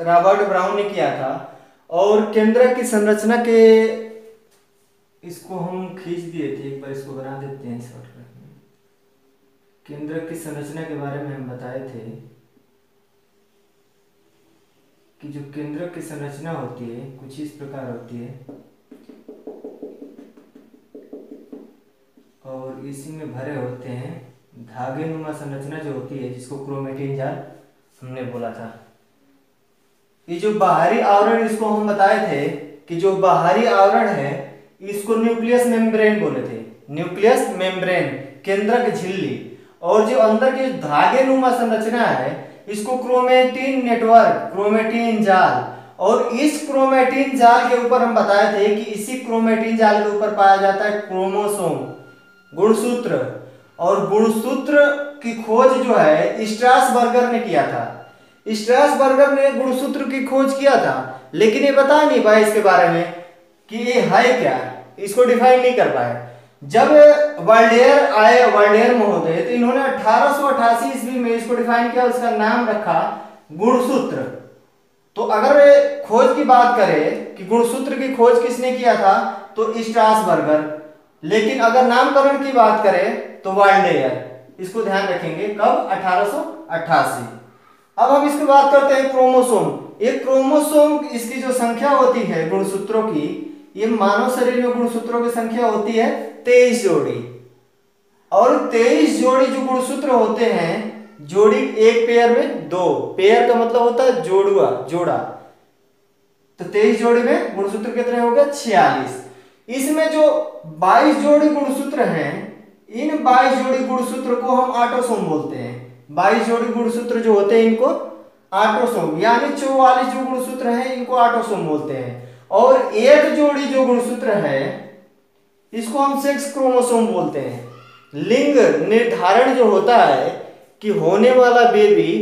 Robert brown ने किया था। और केंद्र की संरचना के, इसको हम खींच दिए थे, एक बार इसको बना देते हैं शॉर्टकट में। केंद्र की संरचना के बारे में हम बताए थे कि जो केंद्र की संरचना होती है कुछ इस प्रकार होती है, और इसी में भरे होते हैं धागे नुमा संरचना जो होती है, जिसको क्रोमेटिन जाल हमने बोला था। ये जो बाहरी आवरण, इसको हम बताए थे कि जो बाहरी आवरण है इसको न्यूक्लियस मेम्ब्रेन बोले थे, न्यूक्लियस मेम्ब्रेन, केंद्रक झिल्ली। और जो अंदर की धागे नुमा संरचना है इसको क्रोमेटिन नेटवर्क, क्रोमेटिन जाल। और इस क्रोमेटिन जाल के ऊपर हम बताए थे कि इसी क्रोमेटिन जाल के ऊपर पाया जाता है क्रोमोसोम, गुणसूत्र। और गुणसूत्र की खोज जो है स्ट्रासबर्गर ने किया था। स्ट्रासबर्गर ने गुणसूत्र की खोज किया था, लेकिन ये बता नहीं पाया इसके बारे में कि ये है क्या, इसको डिफाइन नहीं कर पाए। जब वर्ल्डेयर आए, वर्ल्डेयर महोदय, तो इन्होंने 1888 ईस्वी में इसको डिफाइन किया, उसका नाम रखा गुणसूत्र। तो अगर खोज की बात करें कि गुणसूत्र की खोज किसने किया था, तो स्ट्रासबर्गर। लेकिन अगर नामकरण की बात करें तो वर्ल्डेयर, इसको ध्यान रखेंगे। कब? 1888। अब हम इसकी बात करते हैं क्रोमोसोम। एक क्रोमोसोम, इसकी जो संख्या होती है गुणसूत्रों की, ये मानव शरीर में गुणसूत्रों की संख्या होती है 23 जोड़ी। और 23 जोड़ी जो गुणसूत्र होते हैं, जोड़ी एक पेयर में दो, पेयर का मतलब होता है जोड़ुआ, जोड़ा। तो 23 जोड़ी में गुणसूत्र कितने हो गए? 46। इसमें जो 22 जोड़ी गुणसूत्र हैं, इन 22 जोड़ी गुणसूत्र को हम ऑटोसोम बोलते हैं। 22 जोड़ी गुणसूत्र जो होते हैं इनको ऑटोसोम, यानी 44 जो गुणसूत्र हैं इनको ऑटोसोम बोलते हैं। और एक जोड़ी जो गुणसूत्र है इसको हम सेक्स क्रोमोसोम बोलते हैं। लिंग निर्धारण जो होता है कि होने वाला बेबी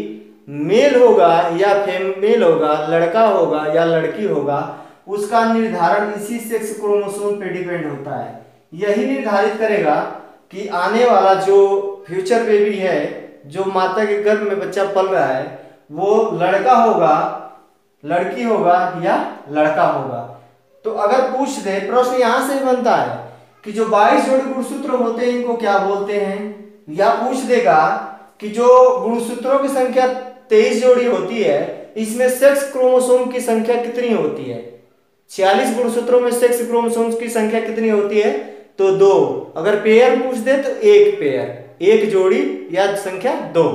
मेल होगा या फीमेल होगा, लड़का होगा या लड़की होगा, उसका निर्धारण इसी सेक्स क्रोमोसोम पे डिपेंड होता है। यही निर्धारित करेगा कि आने वाला जो फ्यूचर बेबी है, जो माता के गर्भ में बच्चा पल रहा है, वो लड़का होगा, लड़की होगा या लड़का होगा। तो अगर पूछ दे, प्रश्न यहां से बनता है कि जो 22 जोड़ी गुणसूत्र होते हैं इनको क्या बोलते हैं, या पूछ देगा कि जो गुणसूत्रों की संख्या 23 जोड़ी होती है, इसमें सेक्स क्रोमोसोम की संख्या कितनी होती है? 46 गुणसूत्रों में सेक्स क्रोमोसोम्स की संख्या कितनी होती है? तो 2। अगर पेयर पूछ दे तो एक पेयर, एक जोड़ी या संख्या 2।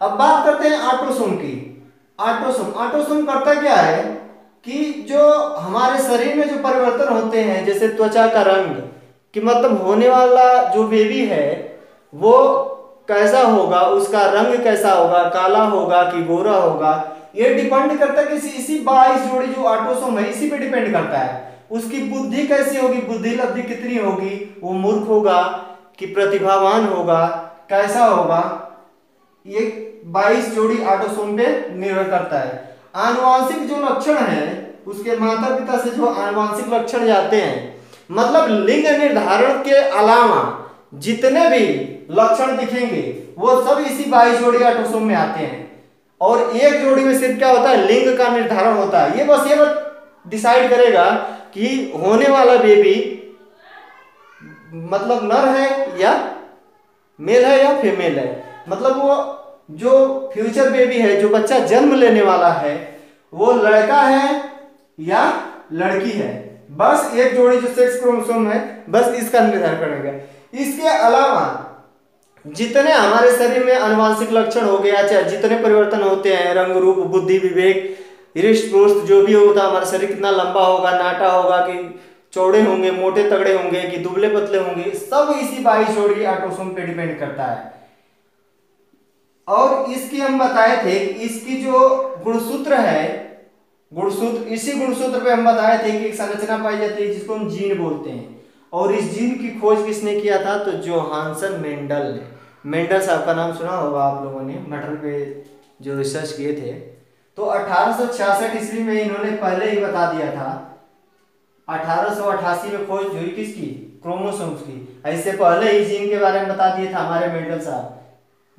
अब बात करते हैं ऑटोसोम की। ऑटोसोम करता क्या है कि जो हमारे शरीर में जो परिवर्तन होते हैं, जैसे त्वचा का रंग, कि मतलब होने वाला जो बेबी है वो कैसा होगा, उसका रंग कैसा होगा, काला होगा कि गोरा होगा, ये डिपेंड करता है कि इसी 22 जोड़ी जो ऑटोसोम है इसी पे डिपेंड करता है। उसकी बुद्धि कैसी होगी, बुद्धि लब्धि कितनी होगी, वो मूर्ख होगा कि प्रतिभावान होगा, कैसा होगा, ये 22 जोड़ी ऑटोसोम पे निर्भर करता है। आनुवांशिक जो लक्षण है, उसके माता पिता से जो आनुवांशिक लक्षण जाते हैं, मतलब लिंग निर्धारण के अलावा जितने भी लक्षण दिखेंगे वो सब इसी 22 जोड़ी ऑटोसोम में आते हैं। और एक जोड़ी में सिर्फ क्या होता है, लिंग का निर्धारण होता है। ये बस डिसाइड करेगा कि होने वाला बेबी मतलब नर है या मेल है या फीमेल है, मतलब वो जो फ्यूचर बेबी है, जो बच्चा जन्म लेने वाला है, वो लड़का है या लड़की है। बस एक जोड़ी जो सेक्स क्रोमोसोम है, बस इसका निर्धारण करेगा। इसके अलावा जितने हमारे शरीर में आनुवांशिक लक्षण हो गया, चाहे जितने परिवर्तन होते हैं, रंग रूप बुद्धि विवेक हृष्ट पुष्ट जो भी होता है, हमारा शरीर कितना लंबा होगा, नाटा होगा कि चौड़े होंगे, मोटे तगड़े होंगे कि दुबले पतले होंगे, सब इसी 22 जोड़ी ऑटोसोम पे डिपेंड करता है। और इसकी हम बताए थे कि इसकी जो गुणसूत्र है, गुणसूत्र, इसी गुणसूत्र पे हम बताए थे कि एक संरचना पाई जाती है जिसको हम जीन बोलते हैं। और इस जीन की खोज किसने किया था? तो जोहानसन मेंडल ने। मेंडल साहब का नाम सुना होगा आप लोगों ने, मटर पे जो रिसर्च किए थे। तो 1866 ईस्वी में इन्होंने पहले ही बता दिया था। 1888 में खोज हुई किसकी? क्रोमोसोम्स की। इससे पहले ही जीन के बारे में बता दिए था हमारे मेंडल साहब,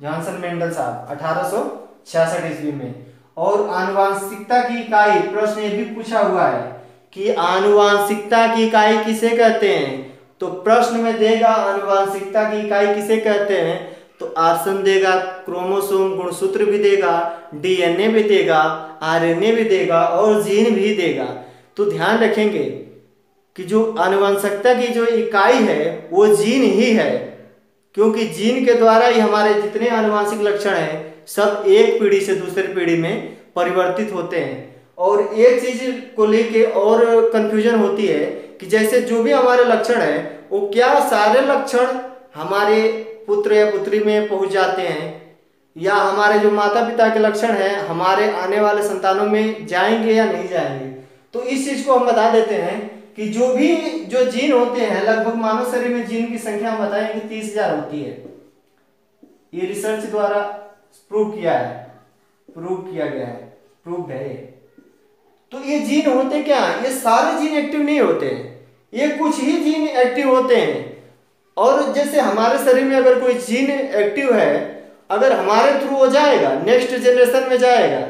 जॉनसन मेंडल साहब, 1866 ईस्वी में। और आनुवांशिकता की इकाई, प्रश्न ये भी पूछा हुआ है कि आनुवांशिकता की इकाई किसे कहते हैं। तो प्रश्न में देगा आनुवांशिकता की इकाई किसे कहते हैं, तो ऑप्शन देगा क्रोमोसोम, गुणसूत्र भी देगा, डीएनए भी देगा, आरएनए भी देगा और जीन भी देगा। तो ध्यान रखेंगे कि जो आनुवंशिकता की जो इकाई है वो जीन ही है, क्योंकि जीन के द्वारा ही हमारे जितने आनुवंशिक लक्षण हैं सब एक पीढ़ी से दूसरी पीढ़ी में परिवर्तित होते हैं। और एक चीज को लेके और कंफ्यूजन होती है कि जैसे जो भी हमारे लक्षण है वो क्या सारे लक्षण हमारे पुत्र या पुत्री में पहुंच जाते हैं, या हमारे जो माता पिता के लक्षण हैं हमारे आने वाले संतानों में जाएंगे या नहीं जाएंगे। तो इस चीज को हम बता देते हैं कि जो जीन होते हैं, लगभग मानव शरीर में जीन की संख्या हम बताएंगे 30,000 होती है। ये रिसर्च द्वारा प्रूव किया गया है, प्रूव है। तो ये जीन होते क्या, ये सारे जीन एक्टिव नहीं होते हैं, ये कुछ ही जीन एक्टिव होते हैं। और जैसे हमारे शरीर में अगर कोई जीन एक्टिव है, अगर हमारे थ्रू हो जाएगा नेक्स्ट जनरेशन में जाएगा,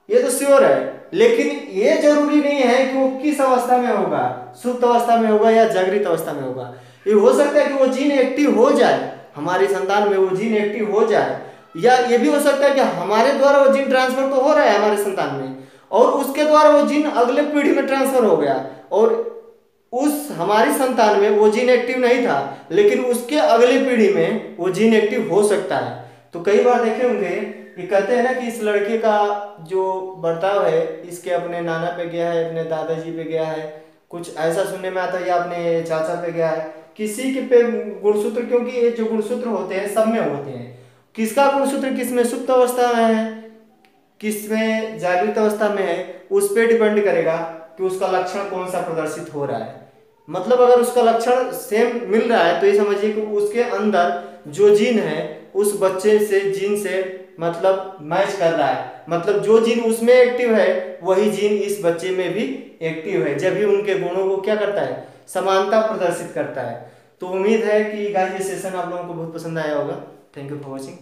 ये तो श्योर है। लेकिन ये जरूरी नहीं है कि वो किस अवस्था में होगा, सुप्त अवस्था में होगा या जागृत अवस्था में होगा। ये हो सकता है कि वो जीन एक्टिव हो जाए, हमारी संतान में वो जीन एक्टिव हो जाए, या ये भी हो सकता है कि हमारे द्वारा वो जीन ट्रांसफर तो हो रहा है हमारे संतान में, और उसके द्वारा वो जीन अगले पीढ़ी में ट्रांसफर हो गया, और उस हमारी संतान में वो जीन एक्टिव नहीं था लेकिन उसके अगली पीढ़ी में वो जीन एक्टिव हो सकता है। तो कई बार देखे होंगे ये कहते हैं ना कि इस लड़के का जो बर्ताव है इसके अपने नाना पे गया है, अपने दादाजी पे गया है, कुछ ऐसा सुनने में आता है, या अपने चाचा पे गया है, किसी के पे गुणसूत्र, क्योंकि ये जो गुणसूत्र होते हैं सब में होते हैं। किसका गुणसूत्र किसमें सुप्त अवस्था में है, किसमें जागृत अवस्था में है, उस पर डिपेंड करेगा कि उसका लक्षण कौन सा प्रदर्शित हो रहा है। मतलब अगर उसका लक्षण सेम मिल रहा है तो ये समझिए कि उसके अंदर जो जीन है उस बच्चे से जीन से मतलब मैच कर रहा है, मतलब जो जीन उसमें एक्टिव है वही जीन इस बच्चे में भी एक्टिव है, जब भी उनके गुणों को क्या करता है, समानता प्रदर्शित करता है। तो उम्मीद है कि गाइस ये सेशन आप लोगों को बहुत पसंद आया होगा। Thank you for watching.